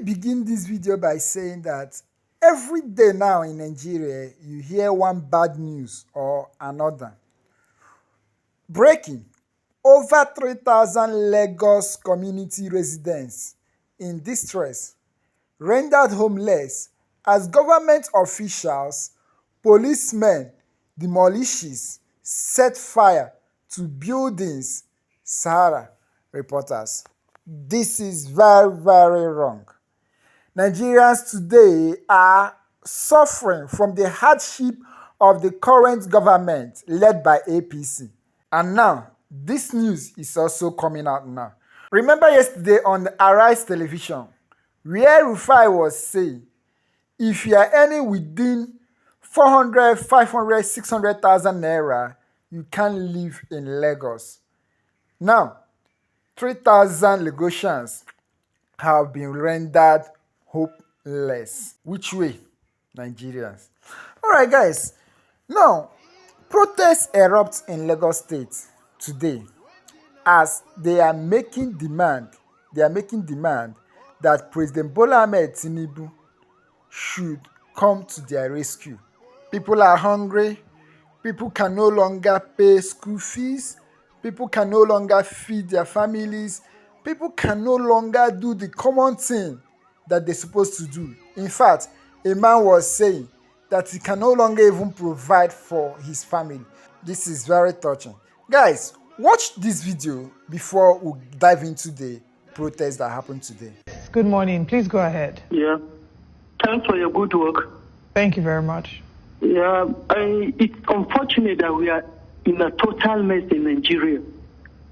begin this video by saying that every day now in Nigeria, you hear one bad news or another. Breaking: over 3,000 Lagos community residents in distress, rendered homeless as government officials, policemen, demolishes, set fire to buildings. Sahara reporters. This is very, very wrong. Nigerians today are suffering from the hardship of the current government led by APC. And now, this news is also coming out now. Remember yesterday on the Arise television, where Rufai was saying, if you are earning within 400, 500, 600,000 naira, you can't live in Lagos. Now, 3,000 Lagosians have been rendered hopeless. Which way? Nigerians. All right, guys. Now, protests erupt in Lagos State today as they are making demand. That President Bola Ahmed Tinubu should come to their rescue. People are hungry. People can no longer pay school fees. People can no longer feed their families. People can no longer do the common thing that they're supposed to do. In fact, a man was saying that he can no longer even provide for his family. This is very touching. Guys, watch this video before we dive into the protests that happened today. Good morning. Please go ahead. Yeah. Thanks for your good work. Thank you very much. Yeah, it's unfortunate that we are in a total mess in Nigeria.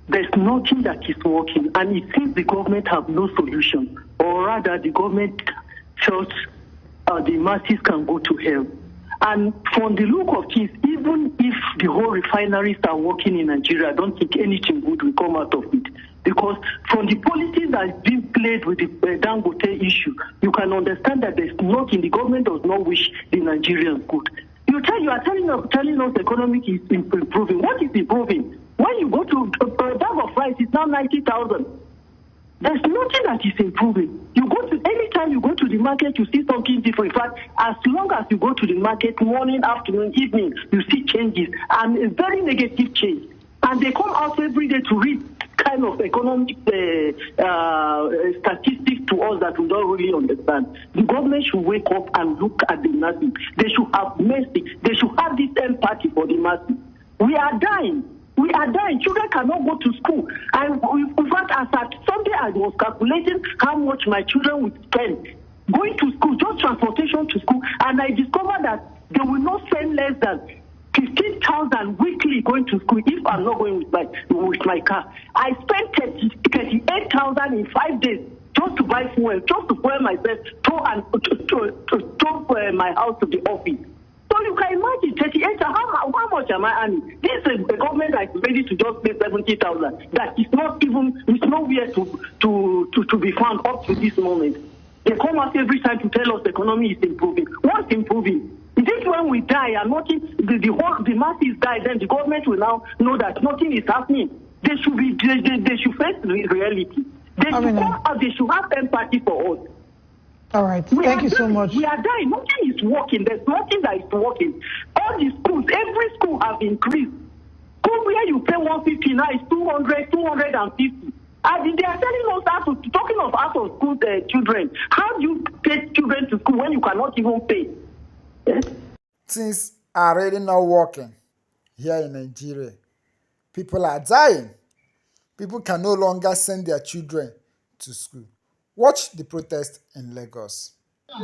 There's nothing that is working, and it seems the government have no solution, or rather the government felt the masses can go to hell. And from the look of things, even if the whole refineries are working in Nigeria, I don't think anything good will come out of it. Because from the policies that have been played with the Dangote issue, you can understand that there's nothing, the government does not wish the Nigerians good. You are telling us the economy is improving. What is improving? When you go to a bag of rice, it's now 90,000. There's nothing that is improving. Anytime you go to the market, you see something different. In fact, as long as you go to the market, morning, afternoon, evening, you see changes, and a very negative change. And they come out every day to read kind of economic statistics to us that we don't really understand. The government should wake up and look at the masses. They should have mercy. They should have this empathy for the masses. We are dying. Children cannot go to school. And in fact, as at Sunday, I was calculating how much my children would spend going to school, just transportation to school, and I discovered that they will not spend less than 15,000 weekly going to school if I'm not going with my car. I spent 38,000 in 5 days just to buy fuel, just to fuel myself to my house to the office. So you can imagine 38. How much am I earning? This is a government that is ready to just pay 70,000. That is not even, it's nowhere to be found up to this moment. They come out every time to tell us the economy is improving. What's improving? Is it when we die and nothing, the masses die, then the government will now know that nothing is happening? They should face the reality. They should come out, they should have empathy for us. All right. Thank you so much. We are dying. Nothing is working. There's nothing that is working. All the schools, every school have increased. School where you pay 150 now is 200, 250. And they are telling us talking of out of school children. How do you take children to school when you cannot even pay? Things are really not working here in Nigeria. People are dying. People can no longer send their children to school. Watch the protest in Lagos. For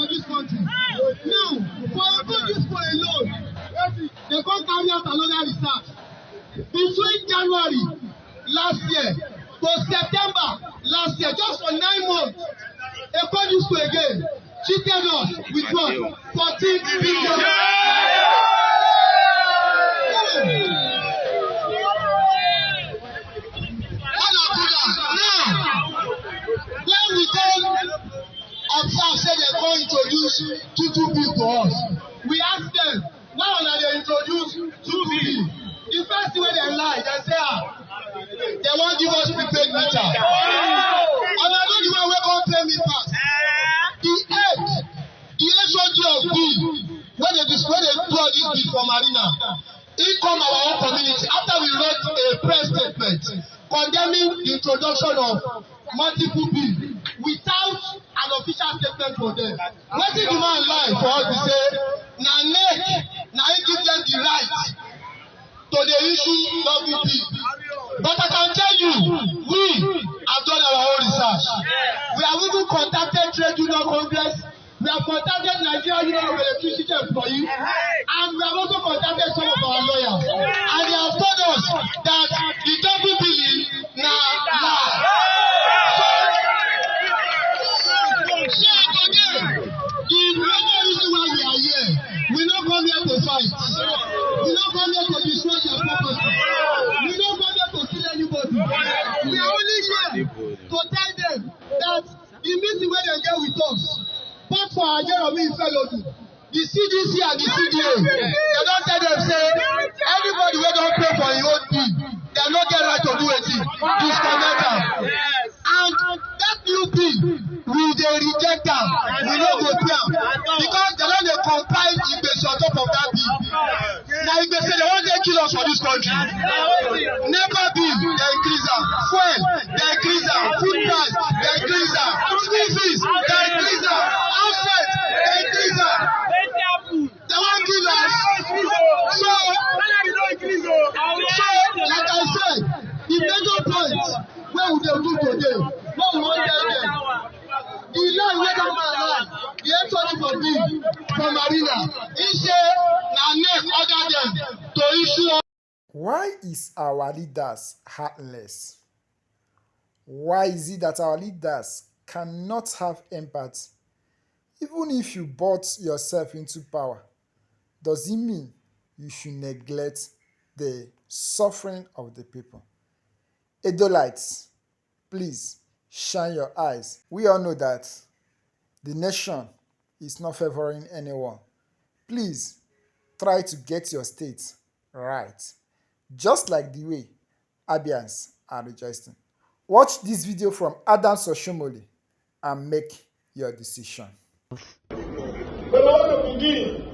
this country. Now, for this for alone, they can't carry out another research. Between January last year to September last year, just for 9 months, they called this school again, cheated us with what? 14 billion. Observe, say they're going to introduce 2 bills to us. We ask them, why are they introduce 2 bills? The first way they lie, they say, they won't give us prepaid meter. from Marina. He come our own community after we wrote a press statement condemning the introduction of multiple bills without an official statement for them. Wetin the man lie for us to say na NEC na him give them the right to dey issue double bill. But I can tell you, we have done our own research. We have even contacted trade union congress. We have contacted Nigeria Union of Electricity Employees, and we have also contacted some of our lawyers. And they have told us that the double billing na lie. So today, the major reason why we are here, we don't come here to fight. We don't come here to destroy their property. We don't come here to kill anybody. We are only here to tell them that the meeting where they get with us, but for our Jeremy Fellow, the CDC and the CDA, they don't tell them, say, anybody who don't pay for your own bill, they don't get right to do anything. Disconnect them. And that new bill, we they reject them. We don't go pay them. Because they don't compile English on top of that bill. Now if they say they want to kill us for this country, never bill, they increase them. Fuel, they increase them. Food price, they increase them. School fees, they increase them. Outfit, they increase them. They want to kill us. So, like I said, the major point where we do today, what we want to tell them, the line where come around, the entry for bill from Marina, he say, na NEC order them to issue. Why is our leaders heartless? Why is it that our leaders cannot have empathy? Even if you bought yourself into power, does it mean you should neglect the suffering of the people? Edolites, please shine your eyes. We all know that the nation is not favoring anyone. Please try to get your state right, just like the way Abians are rejoicing. Watch this video from Adam Soshomole and make your decision. But I want to begin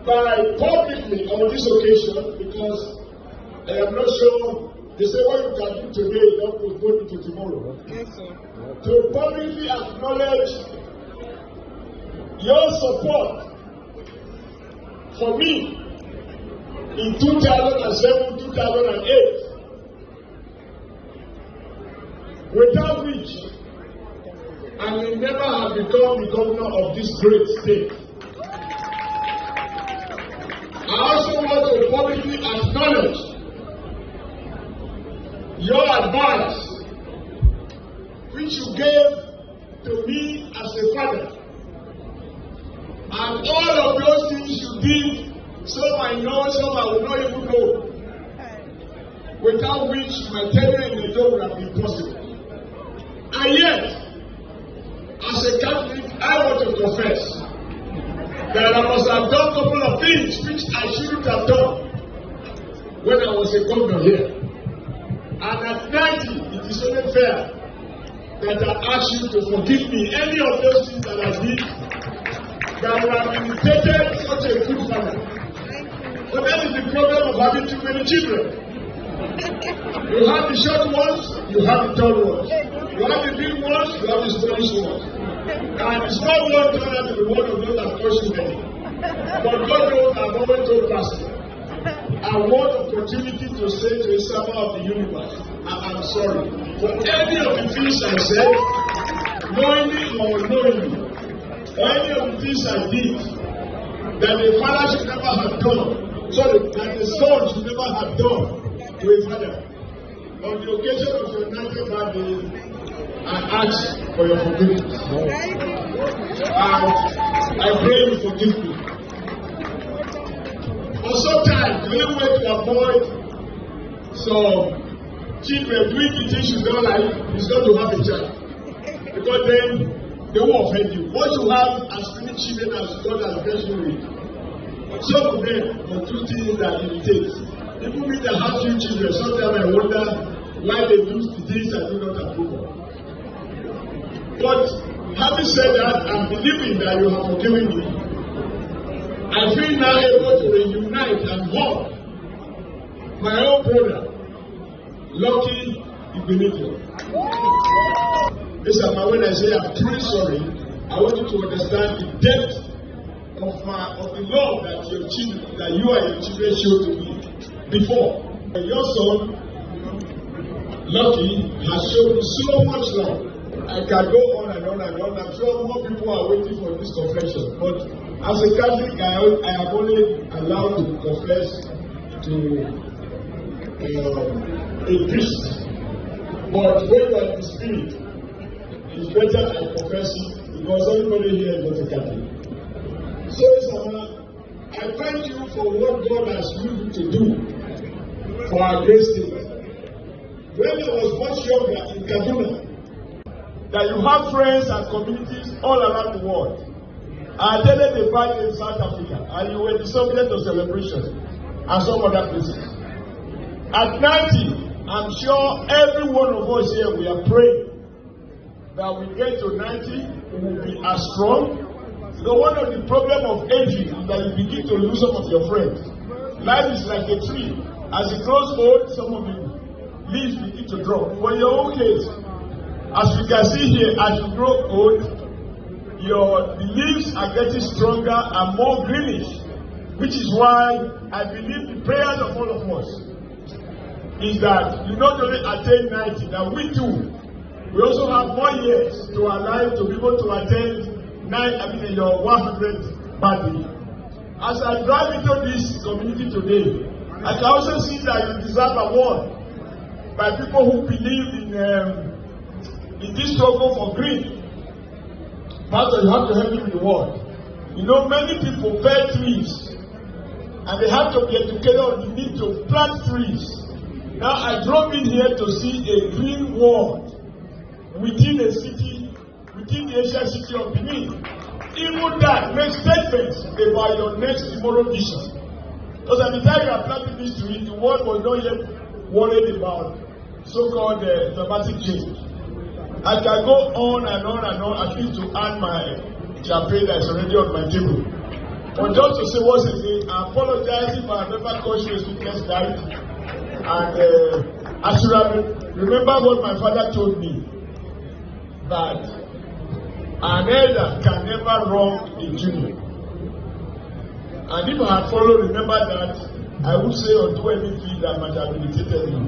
by publicly on this occasion, because I am not sure, they say what you can do today, don't postpone it to tomorrow. Yes, sir. To publicly acknowledge your support for me in 2007, 2008, without which I will never have become the governor of this great state. I also want to publicly acknowledge your advice, which you gave to me as a father, and all of those things you did, some I know, some I will not even know, without which my tenure in the job would have been possible. And yet, as a Catholic, I want to confess that I must have done a couple of things which I shouldn't have done when I was a governor here. And at 90, it is only fair that I ask you to forgive me any of those things that I did that would have imitated such a good father. But that is the problem of having too many children. You have the short ones, you have the tall ones. You have the big ones, you have the smallish ones. And the small ones turn out to be one of those that causes many. But God knows I've always told Pastor, I want opportunity to say to a servant of the universe, I'm sorry for any of the things I said, knowingly or unknowingly, or any of the things I did that the father should never have done, that the son should never have done to a father. On the occasion of your 90th birthday, I ask for your forgiveness. And I pray you forgive me. For some time, the only way to avoid some children doing the things you don't like is not to have a child. Because then they will offend you. What you have as many children as God has blessed you with, some of them will do things that irritate. People meet that have few children, sometimes I wonder why they do the things I do not approve of. But having said that, I'm believing that you have forgiven me. I feel now able to reunite and hug my own brother, Lucky Igbeneghu. Mr. Man, when I say I'm truly sorry, I want you to understand the depth of the love that you and your children showed to me before. And your son, Lucky, has shown me so much love. I can go on and on and on. I'm sure more people are waiting for this confession. But as a Catholic, I am only allowed to confess to a priest. But when you are in the spirit, it's better I confess it because everybody here is not a Catholic. So, Isama, I thank you for what God has used you to do for our great state. When I was much younger in Kaduna, that you have friends and communities all around the world. I attended a party in South Africa, and you were the subject of celebration and some other places. At 90, I'm sure every one of us here, we are praying that we get to 90, we will be as strong. So one of the problems of aging is that you begin to lose some of your friends. Life is like a tree. As it grows old, some of the leaves begin to drop. For your own case, as you can see here, as you grow old, the leaves are getting stronger and more greenish, which is why I believe the prayers of all of us is that you not only attain 90, that we too, we also have more years to our life to be able to attend your 100th birthday. As I drive into this community today, I can also see that you deserve an award by people who believe in this struggle for green. Pastor, you have to help me with the word. You know, many people fell trees, and they have to be educated on the need to plant trees. Now, I drove in here to see a green world within a city, within the Asian city of Benin. Even that makes statements about your next tomorrow vision. Because at the time you are planting this tree, the world was not yet worried about so-called dramatic change. I can go on and on and on, at least to earn my champagne that's already on my table. But just to say once again, I apologize if I have never caused you a sleepless night. And as you remember what my father told me, that an elder can never wrong a junior. And if I had followed, remember that, I would say or do anything that might have irritated you.